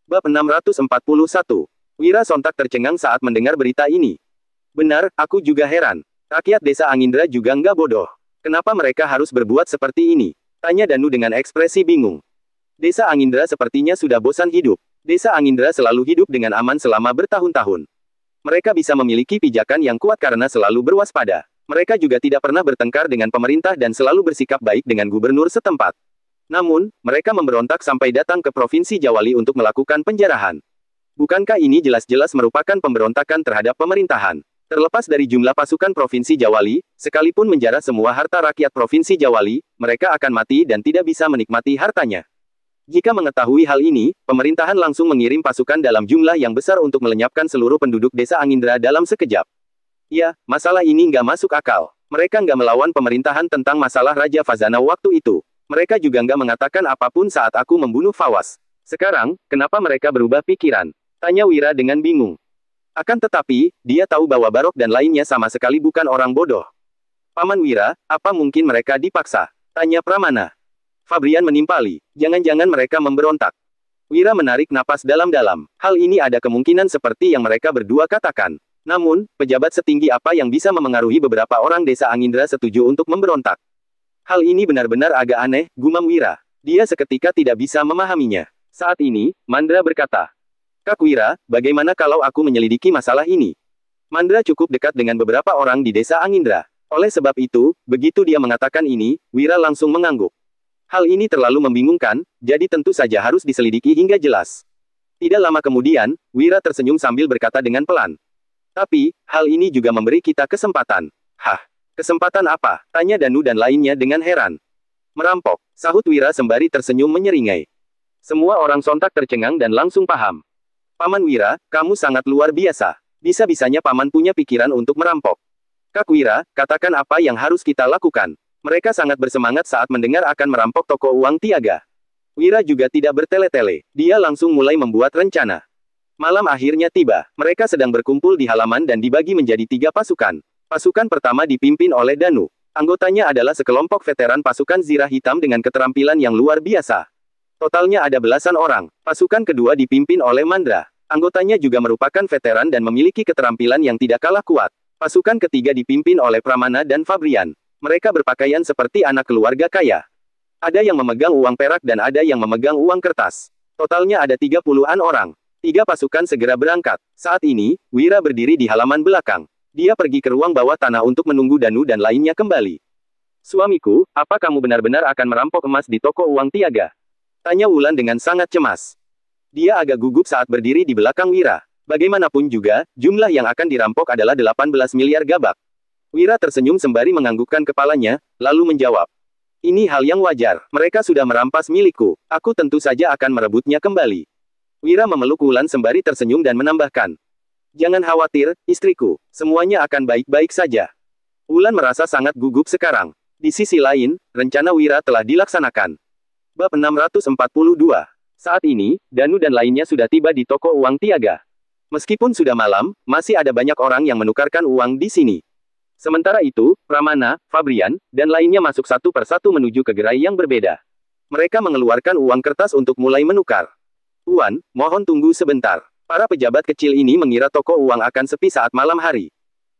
Bab 641. Wira sontak tercengang saat mendengar berita ini. Benar, aku juga heran. Rakyat desa Angindra juga nggak bodoh. Kenapa mereka harus berbuat seperti ini? Tanya Danu dengan ekspresi bingung. Desa Angindra sepertinya sudah bosan hidup. Desa Angindra selalu hidup dengan aman selama bertahun-tahun. Mereka bisa memiliki pijakan yang kuat karena selalu berwaspada. Mereka juga tidak pernah bertengkar dengan pemerintah dan selalu bersikap baik dengan gubernur setempat. Namun, mereka memberontak sampai datang ke Provinsi Jawali untuk melakukan penjarahan. Bukankah ini jelas-jelas merupakan pemberontakan terhadap pemerintahan? Terlepas dari jumlah pasukan Provinsi Jawali, sekalipun menjarah semua harta rakyat Provinsi Jawali, mereka akan mati dan tidak bisa menikmati hartanya. Jika mengetahui hal ini, pemerintahan langsung mengirim pasukan dalam jumlah yang besar untuk melenyapkan seluruh penduduk desa Angindra dalam sekejap. Ya, masalah ini nggak masuk akal. Mereka nggak melawan pemerintahan tentang masalah Raja Fazana waktu itu. Mereka juga nggak mengatakan apapun saat aku membunuh Fawas. Sekarang, kenapa mereka berubah pikiran? Tanya Wira dengan bingung. Akan tetapi, dia tahu bahwa Barok dan lainnya sama sekali bukan orang bodoh. Paman Wira, apa mungkin mereka dipaksa? Tanya Pramana. Fabrian menimpali. Jangan-jangan mereka memberontak. Wira menarik napas dalam-dalam. Hal ini ada kemungkinan seperti yang mereka berdua katakan. Namun, pejabat setinggi apa yang bisa memengaruhi beberapa orang desa Angindra setuju untuk memberontak? Hal ini benar-benar agak aneh, gumam Wira. Dia seketika tidak bisa memahaminya. Saat ini, Mandra berkata, Kak Wira, bagaimana kalau aku menyelidiki masalah ini? Mandra cukup dekat dengan beberapa orang di desa Angindra. Oleh sebab itu, begitu dia mengatakan ini, Wira langsung mengangguk. Hal ini terlalu membingungkan, jadi tentu saja harus diselidiki hingga jelas. Tidak lama kemudian, Wira tersenyum sambil berkata dengan pelan. Tapi, hal ini juga memberi kita kesempatan. Hah? Kesempatan apa? Tanya Danu dan lainnya dengan heran. Merampok, sahut Wira sembari tersenyum menyeringai. Semua orang sontak tercengang dan langsung paham. Paman Wira, kamu sangat luar biasa. Bisa-bisanya Paman punya pikiran untuk merampok. Kak Wira, katakan apa yang harus kita lakukan. Mereka sangat bersemangat saat mendengar akan merampok toko uang Tiaga. Wira juga tidak bertele-tele. Dia langsung mulai membuat rencana. Malam akhirnya tiba. Mereka sedang berkumpul di halaman dan dibagi menjadi 3 pasukan. Pasukan pertama dipimpin oleh Danu. Anggotanya adalah sekelompok veteran pasukan Zirah Hitam dengan keterampilan yang luar biasa. Totalnya ada belasan orang. Pasukan kedua dipimpin oleh Mandra. Anggotanya juga merupakan veteran dan memiliki keterampilan yang tidak kalah kuat. Pasukan ketiga dipimpin oleh Pramana dan Fabrian. Mereka berpakaian seperti anak keluarga kaya. Ada yang memegang uang perak dan ada yang memegang uang kertas. Totalnya ada 30-an orang. 3 pasukan segera berangkat. Saat ini, Wira berdiri di halaman belakang. Dia pergi ke ruang bawah tanah untuk menunggu Danu dan lainnya kembali. Suamiku, apa kamu benar-benar akan merampok emas di toko uang Tiaga? Tanya Wulan dengan sangat cemas. Dia agak gugup saat berdiri di belakang Wira. Bagaimanapun juga, jumlah yang akan dirampok adalah 18 miliar gabak. Wira tersenyum sembari menganggukkan kepalanya, lalu menjawab. Ini hal yang wajar. Mereka sudah merampas milikku. Aku tentu saja akan merebutnya kembali. Wira memeluk Wulan sembari tersenyum dan menambahkan. Jangan khawatir, istriku. Semuanya akan baik-baik saja. Wulan merasa sangat gugup sekarang. Di sisi lain, rencana Wira telah dilaksanakan. Bab 642. Saat ini, Danu dan lainnya sudah tiba di toko uang Tiaga. Meskipun sudah malam, masih ada banyak orang yang menukarkan uang di sini. Sementara itu, Pramana, Fabrian, dan lainnya masuk satu persatu menuju ke gerai yang berbeda. Mereka mengeluarkan uang kertas untuk mulai menukar. Tuan, mohon tunggu sebentar. Para pejabat kecil ini mengira toko uang akan sepi saat malam hari.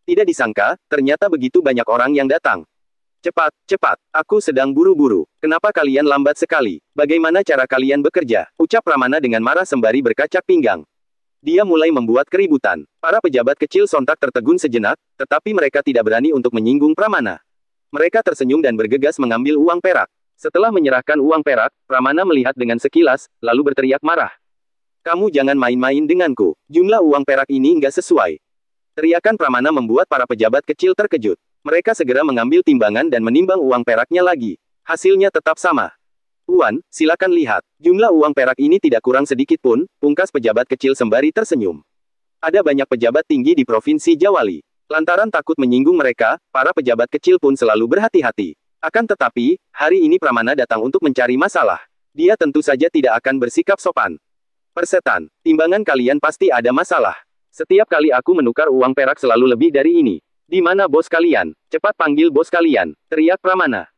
Tidak disangka, ternyata begitu banyak orang yang datang. Cepat, cepat. Aku sedang buru-buru. Kenapa kalian lambat sekali? Bagaimana cara kalian bekerja? Ucap Pramana dengan marah sembari berkacak pinggang. Dia mulai membuat keributan. Para pejabat kecil sontak tertegun sejenak, tetapi mereka tidak berani untuk menyinggung Pramana. Mereka tersenyum dan bergegas mengambil uang perak. Setelah menyerahkan uang perak, Pramana melihat dengan sekilas, lalu berteriak marah. Kamu jangan main-main denganku. Jumlah uang perak ini nggak sesuai. Teriakan Pramana membuat para pejabat kecil terkejut. Mereka segera mengambil timbangan dan menimbang uang peraknya lagi. Hasilnya tetap sama. Tuan, silakan lihat. Jumlah uang perak ini tidak kurang sedikit pun, pungkas pejabat kecil sembari tersenyum. Ada banyak pejabat tinggi di Provinsi Jawali. Lantaran takut menyinggung mereka, para pejabat kecil pun selalu berhati-hati. Akan tetapi, hari ini Pramana datang untuk mencari masalah. Dia tentu saja tidak akan bersikap sopan. Persetan, timbangan kalian pasti ada masalah. Setiap kali aku menukar uang perak selalu lebih dari ini. Di mana bos kalian? Cepat panggil bos kalian, teriak Pramana.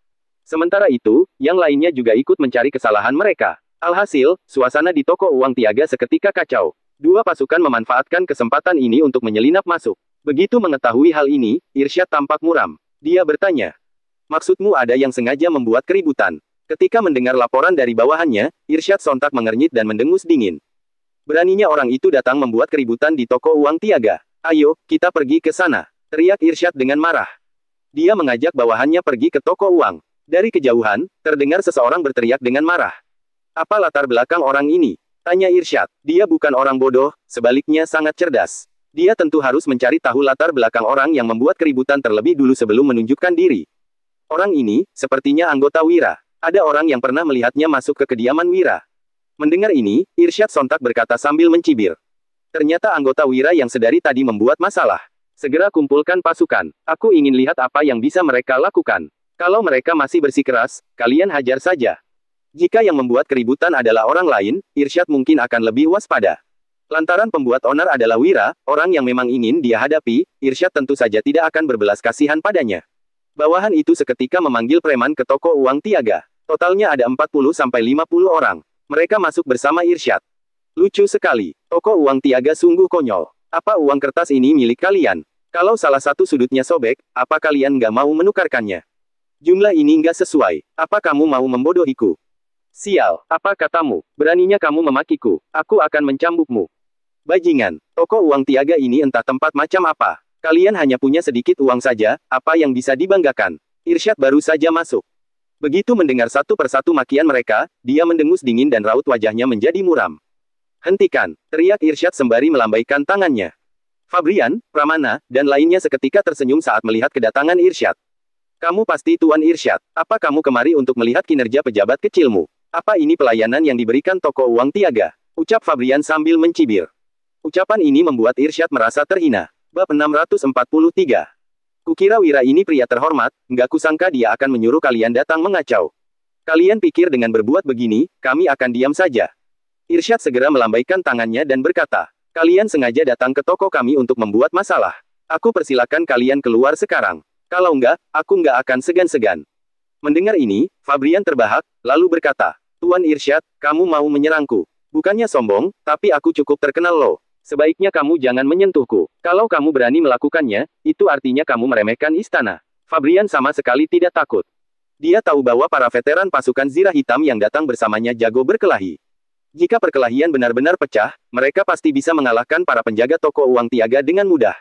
Sementara itu, yang lainnya juga ikut mencari kesalahan mereka. Alhasil, suasana di toko uang Tiaga seketika kacau. Dua pasukan memanfaatkan kesempatan ini untuk menyelinap masuk. Begitu mengetahui hal ini, Irsyad tampak muram. Dia bertanya, "Maksudmu ada yang sengaja membuat keributan?" Ketika mendengar laporan dari bawahannya, Irsyad sontak mengernyit dan mendengus dingin. Beraninya orang itu datang membuat keributan di toko uang Tiaga. "Ayo, kita pergi ke sana," teriak Irsyad dengan marah. Dia mengajak bawahannya pergi ke toko uang. Dari kejauhan, terdengar seseorang berteriak dengan marah. "Apa latar belakang orang ini?" tanya Irsyad. Dia bukan orang bodoh, sebaliknya sangat cerdas. Dia tentu harus mencari tahu latar belakang orang yang membuat keributan terlebih dulu sebelum menunjukkan diri. Orang ini, sepertinya anggota Wira. Ada orang yang pernah melihatnya masuk ke kediaman Wira. Mendengar ini, Irsyad sontak berkata sambil mencibir. Ternyata anggota Wira yang sedari tadi membuat masalah. Segera kumpulkan pasukan. Aku ingin lihat apa yang bisa mereka lakukan. Kalau mereka masih bersikeras, kalian hajar saja. Jika yang membuat keributan adalah orang lain, Irsyad mungkin akan lebih waspada. Lantaran pembuat onar adalah Wira, orang yang memang ingin dia hadapi, Irsyad tentu saja tidak akan berbelas kasihan padanya. Bawahan itu seketika memanggil preman ke toko uang Tiaga. Totalnya ada 40-50 orang. Mereka masuk bersama Irsyad. Lucu sekali. Toko uang Tiaga sungguh konyol. Apa uang kertas ini milik kalian? Kalau salah satu sudutnya sobek, apa kalian nggak mau menukarkannya? Jumlah ini nggak sesuai. Apa kamu mau membodohiku? Sial, apa katamu? Beraninya kamu memakiku. Aku akan mencambukmu. Bajingan, toko uang Tiaga ini entah tempat macam apa. Kalian hanya punya sedikit uang saja, apa yang bisa dibanggakan? Irsyad baru saja masuk. Begitu mendengar satu persatu makian mereka, dia mendengus dingin dan raut wajahnya menjadi muram. "Hentikan!" teriak Irsyad sembari melambaikan tangannya. Fabrian, Pramana, dan lainnya seketika tersenyum saat melihat kedatangan Irsyad. "Kamu pasti Tuan Irsyad. Apa kamu kemari untuk melihat kinerja pejabat kecilmu? Apa ini pelayanan yang diberikan toko uang Tiaga?" ucap Fabrian sambil mencibir. Ucapan ini membuat Irsyad merasa terhina. Bab 643. Kukira Wira ini pria terhormat, nggak kusangka dia akan menyuruh kalian datang mengacau. Kalian pikir dengan berbuat begini, kami akan diam saja? Irsyad segera melambaikan tangannya dan berkata, "Kalian sengaja datang ke toko kami untuk membuat masalah. Aku persilakan kalian keluar sekarang. Kalau enggak, aku nggak akan segan-segan." Mendengar ini, Fabrian terbahak, lalu berkata, "Tuan Irsyad, kamu mau menyerangku? Bukannya sombong, tapi aku cukup terkenal loh. Sebaiknya kamu jangan menyentuhku. Kalau kamu berani melakukannya, itu artinya kamu meremehkan istana." Fabrian sama sekali tidak takut. Dia tahu bahwa para veteran pasukan Zirah Hitam yang datang bersamanya jago berkelahi. Jika perkelahian benar-benar pecah, mereka pasti bisa mengalahkan para penjaga toko uang Tiaga dengan mudah.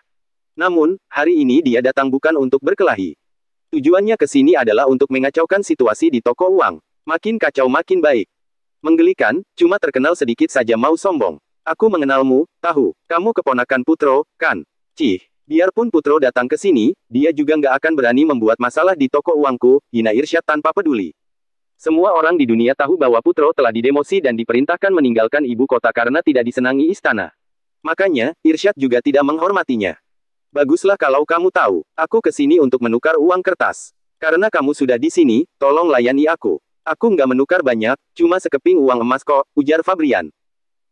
Namun, hari ini dia datang bukan untuk berkelahi. Tujuannya ke sini adalah untuk mengacaukan situasi di toko uang. Makin kacau makin baik. Menggelikan, cuma terkenal sedikit saja mau sombong. "Aku mengenalmu, tahu. Kamu keponakan Putro, kan? Cih, biarpun Putro datang ke sini, dia juga nggak akan berani membuat masalah di toko uangku," hina Irsyad tanpa peduli. Semua orang di dunia tahu bahwa Putro telah didemosi dan diperintahkan meninggalkan ibu kota karena tidak disenangi istana. Makanya, Irsyad juga tidak menghormatinya. "Baguslah kalau kamu tahu. Aku ke sini untuk menukar uang kertas. Karena kamu sudah di sini, tolong layani aku. Aku nggak menukar banyak, cuma sekeping uang emas kok," ujar Fabrian.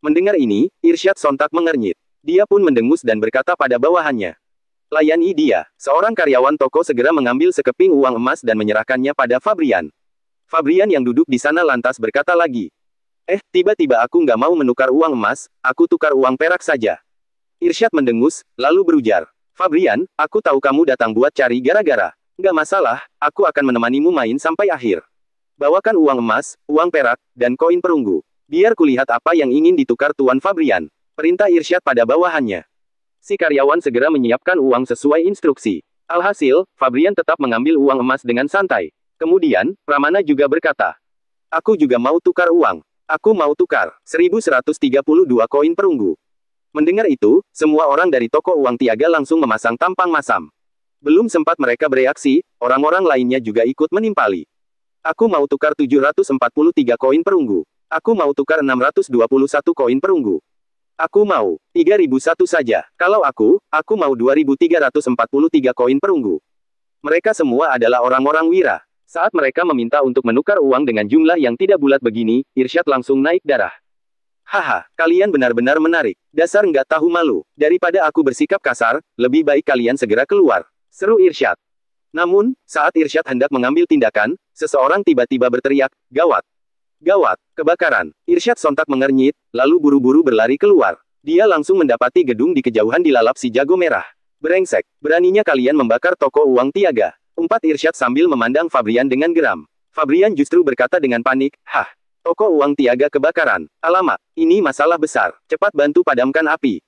Mendengar ini, Irsyad sontak mengernyit. Dia pun mendengus dan berkata pada bawahannya, "Layani dia." Seorang karyawan toko segera mengambil sekeping uang emas dan menyerahkannya pada Fabrian. Fabrian yang duduk di sana lantas berkata lagi, tiba-tiba aku nggak mau menukar uang emas, aku tukar uang perak saja." Irsyad mendengus, lalu berujar, "Fabrian, aku tahu kamu datang buat cari gara-gara. Nggak masalah, aku akan menemanimu main sampai akhir. Bawakan uang emas, uang perak, dan koin perunggu. Biar kulihat apa yang ingin ditukar Tuan Fabrian," perintah Irsyad pada bawahannya. Si karyawan segera menyiapkan uang sesuai instruksi. Alhasil, Fabrian tetap mengambil uang emas dengan santai. Kemudian, Pramana juga berkata, "Aku juga mau tukar uang. Aku mau tukar 1132 koin perunggu." Mendengar itu, semua orang dari toko uang Tiaga langsung memasang tampang masam. Belum sempat mereka bereaksi, orang-orang lainnya juga ikut menimpali. "Aku mau tukar 743 koin perunggu. Aku mau tukar 621 koin perunggu. Aku mau 3001 saja. Kalau aku mau 2343 koin perunggu." Mereka semua adalah orang-orang Wira. Saat mereka meminta untuk menukar uang dengan jumlah yang tidak bulat begini, Irsyad langsung naik darah. "Haha, kalian benar-benar menarik. Dasar nggak tahu malu. Daripada aku bersikap kasar, lebih baik kalian segera keluar," seru Irsyad. Namun, saat Irsyad hendak mengambil tindakan, seseorang tiba-tiba berteriak, "Gawat! Gawat, kebakaran. Irsyad sontak mengernyit, lalu buru-buru berlari keluar. Dia langsung mendapati gedung di kejauhan dilalap si jago merah. Brengsek, beraninya kalian membakar toko uang Tiaga. Umpat Irsyad sambil memandang Fabrian dengan geram. Fabrian justru berkata dengan panik, "Hah, toko uang Tiaga kebakaran. Alamak, ini masalah besar. Cepat bantu padamkan api."